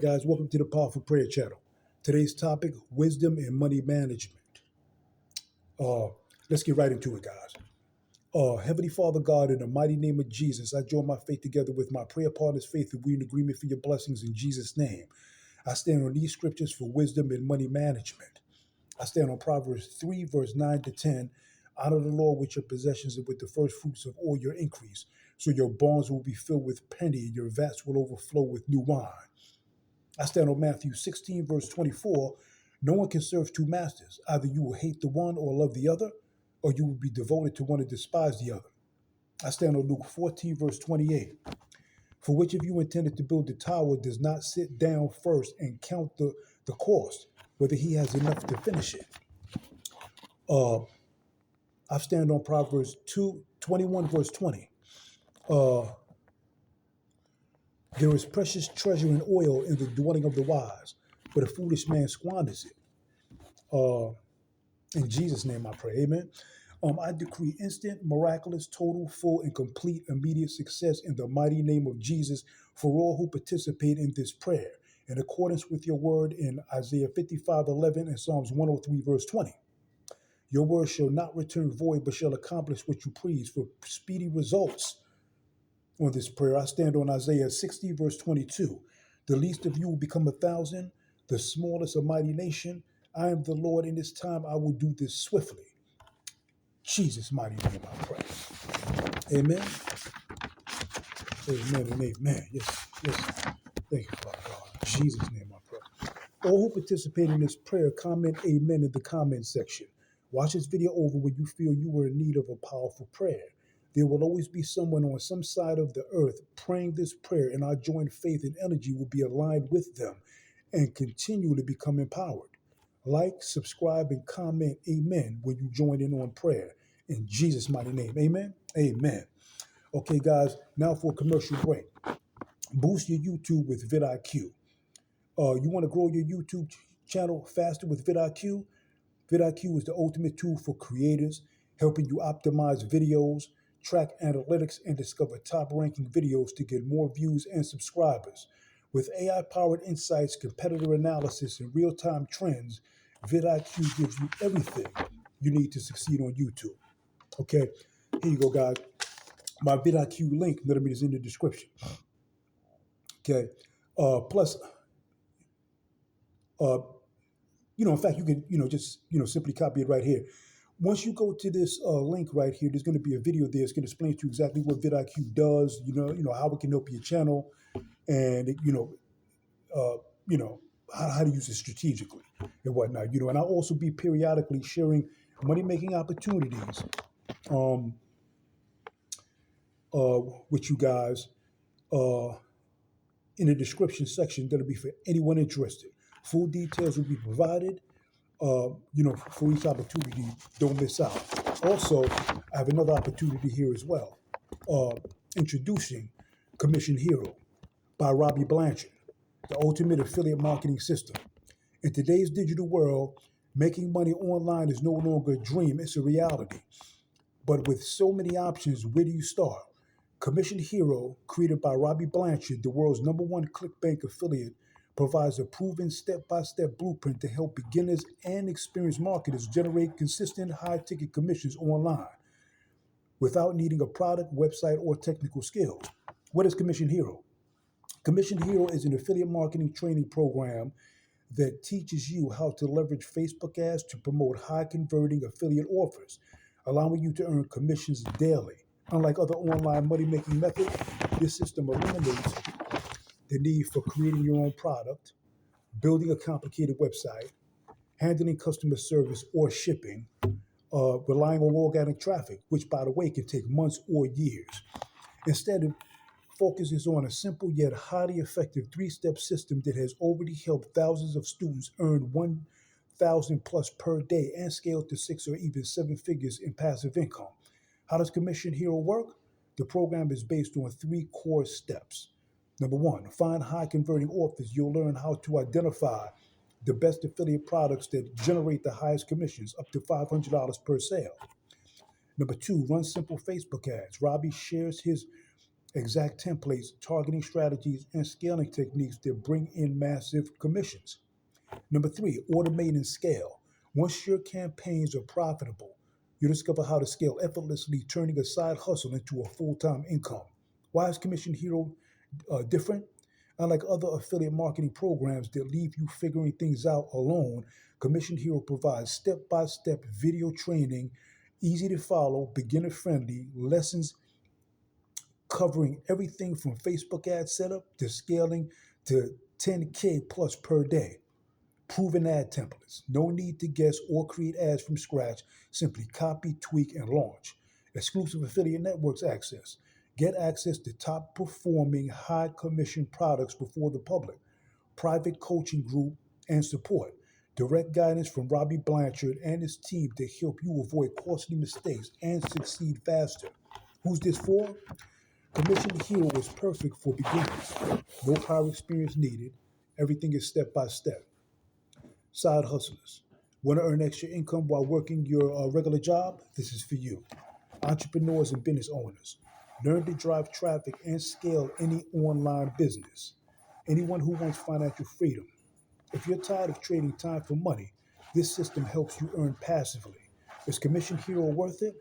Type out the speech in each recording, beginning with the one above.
Guys, welcome to the Powerful Prayer Channel. Today's topic: wisdom and money management. Uh, let's get right into it, guys. Heavenly Father God, in the mighty name of Jesus, I join my faith together with my prayer partner's faith, and we in agreement for your blessings in Jesus' name. I stand on these scriptures for wisdom and money management. I stand on Proverbs 3, verse 9 to 10. Honor the Lord with your possessions and with the first fruits of all your increase, so your barns will be filled with plenty and your vats will overflow with new wine. I stand on Matthew 16, verse 24. No one can serve two masters. Either you will hate the one or love the other, or you will be devoted to one and despise the other. I stand on Luke 14, verse 28. For which of you intended to build the tower does not sit down first and count the cost, whether he has enough to finish it? Uh, I stand on Proverbs 21, verse 20. Uh, there is precious treasure in oil in the dwelling of the wise, but a foolish man squanders it. Uh, In Jesus' name I pray. Amen. I decree instant, miraculous, total, full, and complete immediate success in the mighty name of Jesus for all who participate in this prayer, in accordance with your word in Isaiah 55:11 and Psalms 103, verse 20. Your word shall not return void, but shall accomplish what you please for speedy results. On this prayer, I stand on Isaiah 60, verse 22. The least of you will become 1,000, the smallest a mighty nation. I am the Lord, in this time I will do this swiftly. Jesus' mighty name I pray. Amen. Amen and amen. Yes, yes. Thank you, Father God. In Jesus' name I pray. All who participate in this prayer, comment amen in the comment section. Watch this video over when you feel you were in need of a powerful prayer. There will always be someone on some side of the earth praying this prayer, and our joint faith and energy will be aligned with them and continue to become empowered. Like, subscribe, and comment amen when you join in on prayer. In Jesus' mighty name, amen, amen. Okay, guys, now for a commercial break. Boost your YouTube with vidIQ. You want to grow your YouTube channel faster with vidIQ? vidIQ is the ultimate tool for creators, helping you optimize videos, track analytics, and discover top-ranking videos to get more views and subscribers. With AI-powered insights, competitor analysis, and real-time trends, vidIQ gives you everything you need to succeed on YouTube. Okay, here you go, guys. My vidIQ link, literally, is in the description. Okay, plus, uh, in fact, you can, just, simply copy it right here. Once you go to this link right here, there's going to be a video there. It's going to explain to you exactly what vidIQ does. How it can help your channel, and uh, you know how to use it strategically and whatnot. And I'll also be periodically sharing money making opportunities um, with you guys in the description section. That'll be for anyone interested. Full details will be provided. For each opportunity, don't miss out. Also, I have another opportunity here as well. Introducing Commission Hero by Robbie Blanchard, the ultimate affiliate marketing system. In today's digital world, making money online is no longer a dream, it's a reality. But with so many options, where do you start? Commission Hero, created by Robbie Blanchard, the world's #1 ClickBank affiliate, provides a proven step-by-step blueprint to help beginners and experienced marketers generate consistent high-ticket commissions online without needing a product, website, or technical skills. What is Commission Hero? Commission Hero is an affiliate marketing training program that teaches you how to leverage Facebook ads to promote high-converting affiliate offers, allowing you to earn commissions daily. Unlike other online money-making methods, this system eliminates the need for creating your own product, building a complicated website, handling customer service or shipping, relying on organic traffic, which, by the way, can take months or years. Instead, it focuses on a simple yet highly effective three-step system that has already helped thousands of students earn 1,000 plus per day and scale to 6 or even 7 figures in passive income. How does Commission Hero work? The program is based on 3 core steps. Number 1, find high converting offers. You'll learn how to identify the best affiliate products that generate the highest commissions, up to $500 per sale. Number 2, run simple Facebook ads. Robbie shares his exact templates, targeting strategies, and scaling techniques that bring in massive commissions. Number three, automate and scale. Once your campaigns are profitable, you discover how to scale effortlessly, turning a side hustle into a full time income. Why is Commission Hero different? Unlike other affiliate marketing programs that leave you figuring things out alone, Commission Hero provides step by step video training, easy to follow, beginner friendly lessons covering everything from Facebook ad setup to scaling to 10K plus per day. Proven ad templates. No need to guess or create ads from scratch. Simply copy, tweak, and launch. Exclusive affiliate networks access. Get access to top performing high commission products before the public. Private coaching group and support. Direct guidance from Robbie Blanchard and his team to help you avoid costly mistakes and succeed faster. Who's this for? Commission Hero is perfect for beginners. No prior experience needed. Everything is step by step. Side hustlers. Want to earn extra income while working your regular job? This is for you. Entrepreneurs and business owners. Learn to drive traffic and scale any online business. Anyone who wants financial freedom. If you're tired of trading time for money, this system helps you earn passively. Is Commission Hero worth it?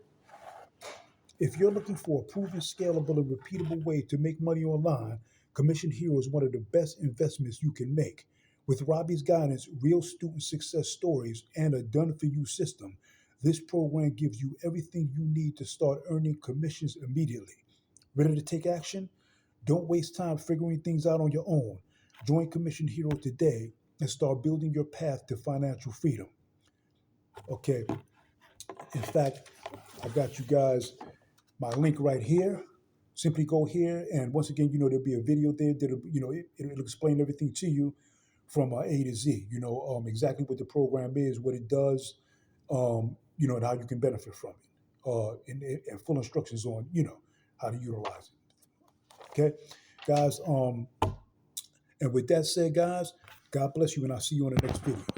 If you're looking for a proven, scalable, and repeatable way to make money online, Commission Hero is one of the best investments you can make. With Robbie's guidance, real student success stories, and a done for you system, this program gives you everything you need to start earning commissions immediately. Ready to take action? Don't waste time figuring things out on your own. Join Commission Hero today and start building your path to financial freedom. Okay, in fact, I got you guys my link right here. Simply go here, and once again, there'll be a video there that'll, it'll explain everything to you from A to Z. Exactly what the program is, what it does, and how you can benefit from it, and full instructions on, how to utilize it. Okay, guys. And with that said, guys, God bless you, and I'll see you on the next video.